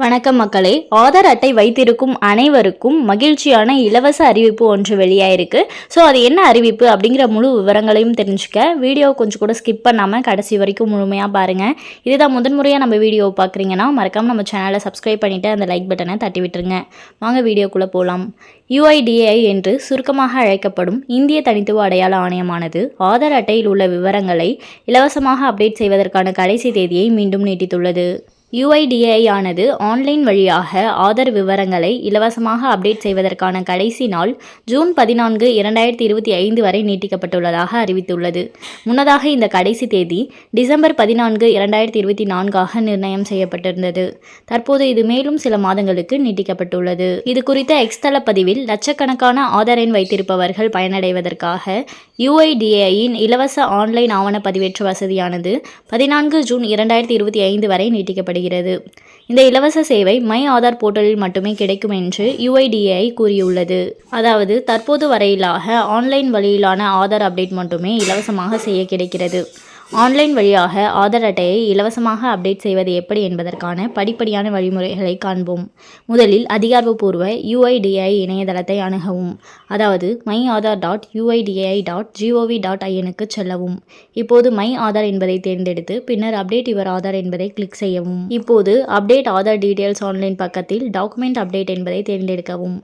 வணக்கம் மக்களே. ஆதார் அட்டை வைத்திருக்கும் அனைவருக்கும் மகிழ்ச்சியான இலவச அறிவிப்பு ஒன்று வெளியாயிருக்கு. ஸோ அது என்ன அறிவிப்பு அப்படிங்கிற முழு விவரங்களையும் தெரிஞ்சுக்க வீடியோ கொஞ்சம் கூட ஸ்கிப் பண்ணாமல் கடைசி வரைக்கும் முழுமையாக பாருங்கள். இதுதான் முதன்முறையாக நம்ம வீடியோவை பார்க்குறீங்கன்னா மறக்காமல் நம்ம சேனலை சப்ஸ்கிரைப் பண்ணிவிட்டு அந்த லைக் பட்டனை தட்டி விட்டுருங்க. வாங்க வீடியோக்குள்ளே போகலாம். UIDAI என்று சுருக்கமாக அழைக்கப்படும் இந்திய தனித்துவ அடையாள ஆணையமானது ஆதார் அட்டையில் உள்ள விவரங்களை இலவசமாக அப்டேட் செய்வதற்கான கடைசி தேதியை மீண்டும் நீட்டித்துள்ளது. UIDAI ஆனது ஆன்லைன் வழியாக ஆதார் விவரங்களை இலவசமாக அப்டேட் செய்வதற்கான கடைசி நாள் ஜூன் 14, 2025 வரை நீட்டிக்கப்பட்டுள்ளதாக அறிவித்துள்ளது. முன்னதாக இந்த கடைசி தேதி டிசம்பர் 14, 2024 நிர்ணயம் செய்யப்பட்டிருந்தது. தற்போது இது மேலும் சில மாதங்களுக்கு நீட்டிக்கப்பட்டுள்ளது. இது குறித்த எக்ஸ் தள பதிவில் லட்சக்கணக்கான ஆதார் எண் வைத்திருப்பவர்கள் பயனடைவதற்காக UIDAIயின் இலவச ஆன்லைன் ஆவண பதிவேற்று வசதியானது 14 ஜூன் 2025 வரை நீட்டிக்கப்படுகிறது. இந்த இலவச சேவை மை ஆதார் போர்ட்டலில் மட்டுமே கிடைக்கும் என்று UIDAI கூறியுள்ளது. அதாவது தற்போது வரையிலாக ஆன்லைன் வழியிலான ஆதார் அப்டேட் மட்டுமே இலவசமாக செய்ய கிடைக்கிறது. ஆன்லைன் வழியாக ஆதார் அட்டையை இலவசமாக அப்டேட் செய்வது எப்படி என்பதற்கான படிப்படியான வழிமுறைகளை காண்போம். முதலில் அதிகாரப்பூர்வ UIDAI இணையதளத்தை அணுகவும். அதாவது myAadhar.uidai.gov.in செல்லவும். இப்போது மை ஆதார் என்பதை தேர்ந்தெடுத்து பின்னர் அப்டேட் யுவர் ஆதார் என்பதை கிளிக் செய்யவும். இப்போது அப்டேட் ஆதார் டீடைல்ஸ் ஆன்லைன் பக்கத்தில் டாக்குமெண்ட் அப்டேட் என்பதை தேர்ந்தெடுக்கவும்.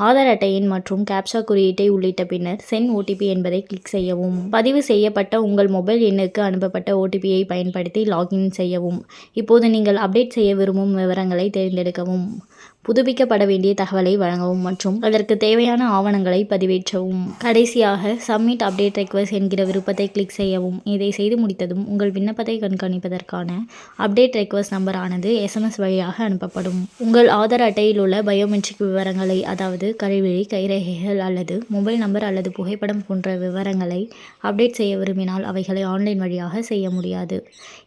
ஆதார் அட்டையின் மற்றும் கேப்சா குறியீட்டை உள்ளிட்ட பின்னர் சென்ட் OTP என்பதை கிளிக் செய்யவும். பதிவு செய்யப்பட்ட உங்கள் மொபைல் எண்ணுக்கு அனுப்பப்பட்ட OTPயை பயன்படுத்தி லாகின் செய்யவும். இப்போது நீங்கள் அப்டேட் செய்ய விரும்பும் விவரங்களை தேர்ந்தெடுக்கவும். புதுப்பிக்கப்பட வேண்டிய தகவலை வழங்கவும் மற்றும் அதற்கு தேவையான ஆவணங்களை பதிவேற்றவும். கடைசியாக சப்மிட் அப்டேட் ரெக்வெஸ்ட் என்கிற விருப்பத்தை கிளிக் செய்யவும். இதை செய்து முடித்ததும் உங்கள் விண்ணப்பத்தை கண்காணிப்பதற்கான அப்டேட் ரெக்வெஸ்ட் நம்பர் ஆனது SMS வழியாக அனுப்பப்படும். உங்கள் ஆதார் அட்டையில் உள்ள பயோமெட்ரிக் விவரங்களை, அதாவது கருவிழி, கைரேகைகள் அல்லது மொபைல் நம்பர் அல்லது புகைப்படம் போன்ற விவரங்களை அப்டேட் செய்ய விரும்பினால் அவைகளை ஆன்லைன் வழியாக செய்ய முடியாது.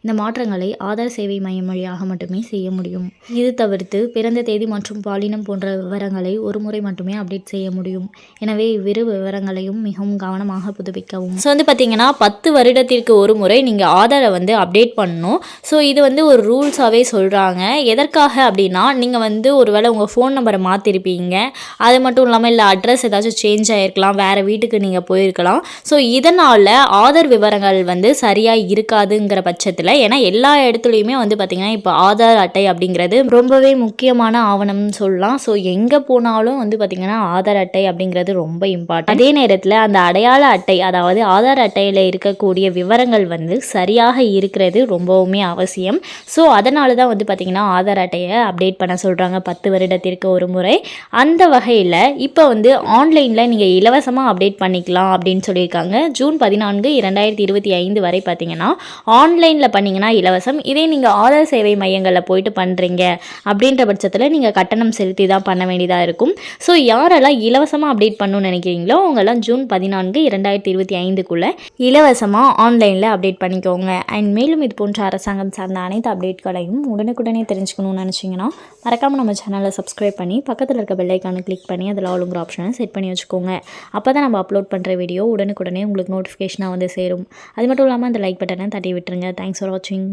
இந்த மாற்றங்களை ஆதார் சேவை மையம் வழியாக மட்டுமே செய்ய முடியும். இது தவிர்த்து பிறந்த தேதி மற்றும் பாலினம் போன்ற விவரங்களை ஒரு முறை மட்டுமே அப்டேட் செய்ய முடியும். எனவே இவ்விரு விவரங்களையும் மிகவும் கவனமாக புதுப்பிக்கவும். ஸோ பார்த்தீங்கன்னா 10 வருடத்திற்கு ஒரு முறை நீங்கள் ஆதாரை அப்டேட் பண்ணணும். ஸோ இது ஒரு ரூல்ஸாகவே சொல்கிறாங்க. எதற்காக அப்படின்னா நீங்கள் ஒருவேளை உங்கள் ஃபோன் நம்பரை மாற்றிருப்பீங்க. அது மட்டும் இல்லாமல் இல்லை அட்ரஸ் ஏதாச்சும் சேஞ்ச் ஆகிருக்கலாம், வேறு வீட்டுக்கு நீங்கள் போயிருக்கலாம். ஸோ இதனால் ஆதார் விவரங்கள் சரியாக இருக்காதுங்கிற பட்சத்தில், ஏன்னா எல்லா இடத்துலையுமே பார்த்திங்கன்னா இப்போ ஆதார் அட்டை அப்படிங்கிறது ரொம்பவே முக்கியமான ஆவணம் சொல்லலாம். ஸோ எங்கே போனாலும் பார்த்திங்கன்னா ஆதார் அட்டை அப்படிங்கிறது ரொம்ப இம்பார்ட்டன்ட். அதே நேரத்தில் அந்த அடையாள அட்டை, அதாவது ஆதார் அட்டையில் இருக்கக்கூடிய விவரங்கள் சரியாக இருக்கிறது ரொம்பவுமே அவசியம். ஸோ அதனால தான் பார்த்திங்கன்னா ஆதார் அட்டையை அப்டேட் பண்ண சொல்கிறாங்க 10 வருடத்திற்கு ஒரு முறை. அந்த வகையில் இப்போ ஆன்லைனில் நீங்கள் இலவசமாக அப்டேட் பண்ணிக்கலாம் அப்படின்னு சொல்லியிருக்காங்க. ஜூன் 14, 2025 வரை பார்த்திங்கன்னா ஆன்லைனில் பண்ணிங்கன்னா இலவசம். இதே நீங்கள் ஆதார் சேவை மையங்களில் போயிட்டு பண்ணுறீங்க அப்படின்ற பட்சத்தில் நீங்கள் கட்டணம் செலுத்தி தான் பண்ண வேண்டியதாக இருக்கும். ஸோ யாரெல்லாம் இலவசமாக அப்டேட் பண்ணணும்னு நினைக்கிறீங்களோ அவங்கெல்லாம் ஜூன் 14, 2025 இலவசமாக ஆன்லைனில் அப்டேட் பண்ணிக்கோங்க. அண்ட் மேலும் இது போன்ற அரசாங்கம் சார்ந்த அனைத்து அப்டேட்களையும் உடனுக்குடனே தெரிஞ்சுக்கணும்னு நினச்சிங்கன்னா மறக்காமல் நம்ம சேனலை சப்ஸ்கிரைப் பண்ணி பக்கத்தில் இருக்க பெல் ஐக்கானை கிளிக் பண்ணி அதில் ஆளுங்கிற ஆப்ஷனை செட் பண்ணி வச்சுக்கோங்க. அப்போ தான் நம்ம அப்லோட் பண்ணுற வீடியோ உடனுக்குடனே உங்களுக்கு நோட்டிஃபிகேஷனாக சேரும். அது மட்டும் இல்லாமல் அந்த லைக் பட்டனை தட்டி விட்டுருங்க. தேங்க்ஸ் ஃபார் வாட்சிங்.